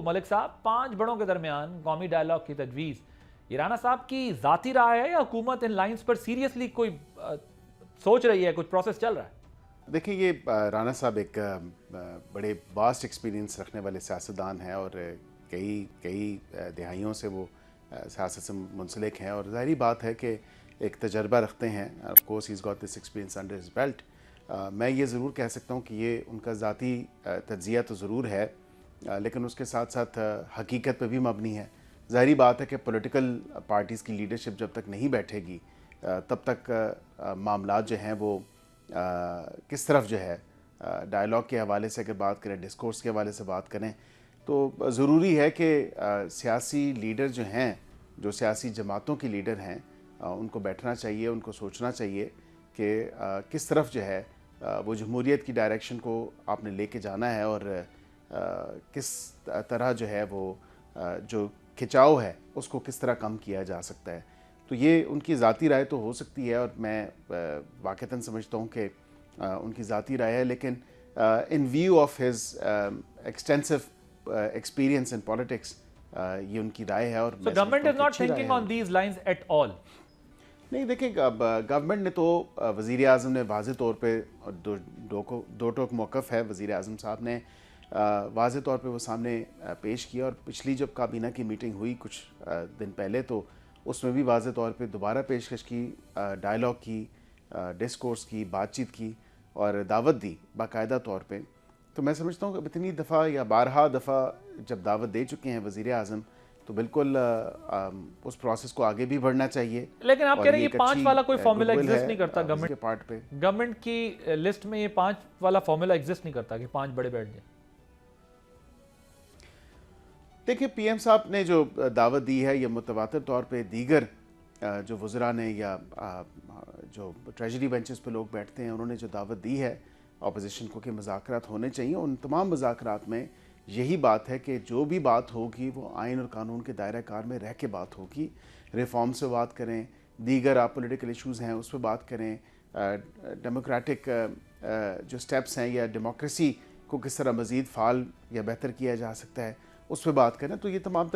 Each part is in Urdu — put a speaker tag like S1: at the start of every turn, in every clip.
S1: ملک صاحب، 5 بڑوں کے درمیان قومی ڈائیلاگ کی تجویز، یہ رانا صاحب کی ذاتی رائے ہے یا حکومت ان لائنز پر سیریسلی کوئی سوچ رہی ہے، کچھ پروسیس چل رہا ہے؟
S2: دیکھیں، یہ رانا صاحب ایک بڑے واسٹ ایکسپیرینس رکھنے والے سیاستدان ہیں اور کئی دہائیوں سے وہ سیاست سے منسلک ہیں، اور ظاہری بات ہے کہ ایک تجربہ رکھتے ہیں. Of course has got this experience under his belt. میں یہ ضرور کہہ سکتا ہوں کہ یہ ان کا ذاتی تجزیہ تو ضرور ہے، لیکن اس کے ساتھ ساتھ حقیقت پہ بھی مبنی ہے. ظاہری بات ہے کہ پولیٹیکل پارٹیز کی لیڈرشپ جب تک نہیں بیٹھے گی تب تک معاملات جو ہیں وہ کس طرف جو ہے ڈائیلاگ کے حوالے سے اگر بات کریں، ڈسکورس کے حوالے سے بات کریں، تو ضروری ہے کہ سیاسی لیڈر جو ہیں، جو سیاسی جماعتوں کی لیڈر ہیں، ان کو بیٹھنا چاہیے، ان کو سوچنا چاہیے کہ کس طرف جو ہے وہ جمہوریت کی ڈائریکشن کو آپ نے لے کے جانا ہے، اور کس طرح جو ہے وہ جو کھچاؤ ہے اس کو کس طرح کم کیا جا سکتا ہے. تو یہ ان کی ذاتی رائے تو ہو سکتی ہے، اور میں واقعتاً سمجھتا ہوں کہ ان کی ذاتی رائے ہے، لیکن in view of his extensive experience in politics یہ ان کی رائے ہے. اور
S1: government is not thinking on these lines at all.
S2: نہیں، دیکھیں، گورنمنٹ نے تو وزیر اعظم نے واضح طور پہ دو ٹوک موقف ہے. وزیر اعظم صاحب نے واضح طور پہ وہ سامنے پیش کیا، اور پچھلی جب کابینہ کی میٹنگ ہوئی کچھ دن پہلے تو اس میں بھی واضح طور پہ دوبارہ پیشکش کی، ڈائیلاگ کی، ڈسکورس کی، بات چیت کی اور دعوت دی باقاعدہ طور پہ. تو میں سمجھتا ہوں کہ اتنی دفعہ یا بارہا دفعہ جب دعوت دے چکے ہیں وزیر اعظم، تو بالکل اس پروسیس کو آگے بھی بڑھنا چاہیے.
S1: لیکن آپ کہہ رہے ہیں یہ 5 والا کوئی فارمولا ایگزسٹ نہیں کرتا
S2: گورنمنٹ کے پارٹ پہ.
S1: گورنمنٹ کی لسٹ میں یہ 5 والا فارمولا ایگزسٹ نہیں کرتا کہ 5 بڑے بیٹھ جائیں.
S2: دیکھیں، پی ایم صاحب نے جو دعوت دی ہے، یہ متواتر طور پہ دیگر جو وزراء نے یا جو ٹریجری بینچز پہ لوگ بیٹھتے ہیں انہوں نے جو دعوت دی ہے اپوزیشن کو کہ مذاکرات ہونے چاہیے، ان تمام مذاکرات میں یہی بات ہے کہ جو بھی بات ہوگی وہ آئین اور قانون کے دائرہ کار میں رہ کے بات ہوگی. ریفارم سے بات کریں، دیگر پولیٹیکل ایشوز ہیں اس پہ بات کریں، ڈیموکریٹک جو سٹیپس ہیں یا ڈیموکریسی کو کس طرح مزید فعال یا بہتر کیا جا سکتا ہے اس پہ بات کریں. تو یہ تمام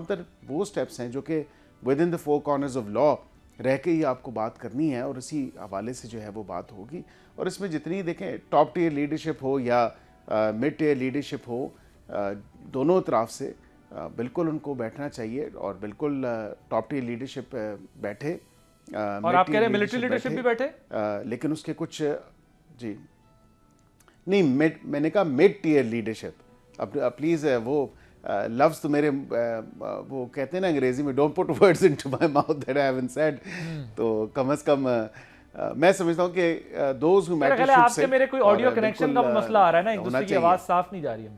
S2: تر وہ سٹیپس ہیں جو کہ with in the 4 corners of law رہ کے ہی آپ کو بات کرنی ہے، اور اسی حوالے سے جو ہے وہ بات ہوگی. اور اس میں جتنی دیکھیں ٹاپ ٹیئر لیڈرشپ ہو یا مڈ ٹیئر لیڈرشپ ہو، دونوں طرف سے بالکل ان کو بیٹھنا چاہیے، اور بالکل ٹاپ ٹیئر لیڈرشپ بیٹھے.
S1: اور آپ کہہ رہے ہیں ملٹری لیڈرشپ بھی بیٹھے،
S2: لیکن اس کے کچھ جی نہیں، میں نے کہا مڈ ٹیئر لیڈرشپ. اب پلیز وہ لفظ تو میرے وہ کہتے ہیں نا انگریزی میں don't put words into my mouth that I haven't said. تو کم از کم میں سمجھتا ہوں کہ دوز ہو میٹر شپ سے
S1: آپ کے میرے کوئی آڈیو کنیکشن کا مسئلہ آ رہا ہے نا، ایک دوسرے کی آواز صاف نہیں جا رہی ہے.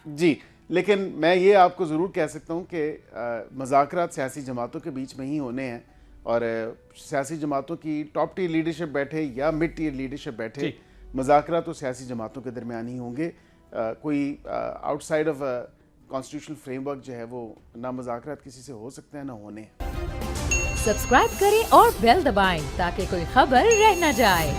S2: جی، لیکن میں یہ آپ کو ضرور کہہ سکتا ہوں کہ مذاکرات سیاسی جماعتوں کے بیچ میں ہی ہونے ہیں، اور سیاسی جماعتوں کی ٹاپ ٹیئر لیڈرشپ بیٹھے یا مڈ ٹیئر لیڈرشپ بیٹھے، مذاکرات تو سیاسی جماعتوں کے درمیان ہی ہوں گے. کوئی out side of constitutional frame work جو ہے وہ نہ مذاکرات کسی سے ہو سکتے ہیں نہ ہونے ہیں.
S3: سبسکرائب کریں اور بیل دبائیں تاکہ کوئی خبر رہ نہ جائے.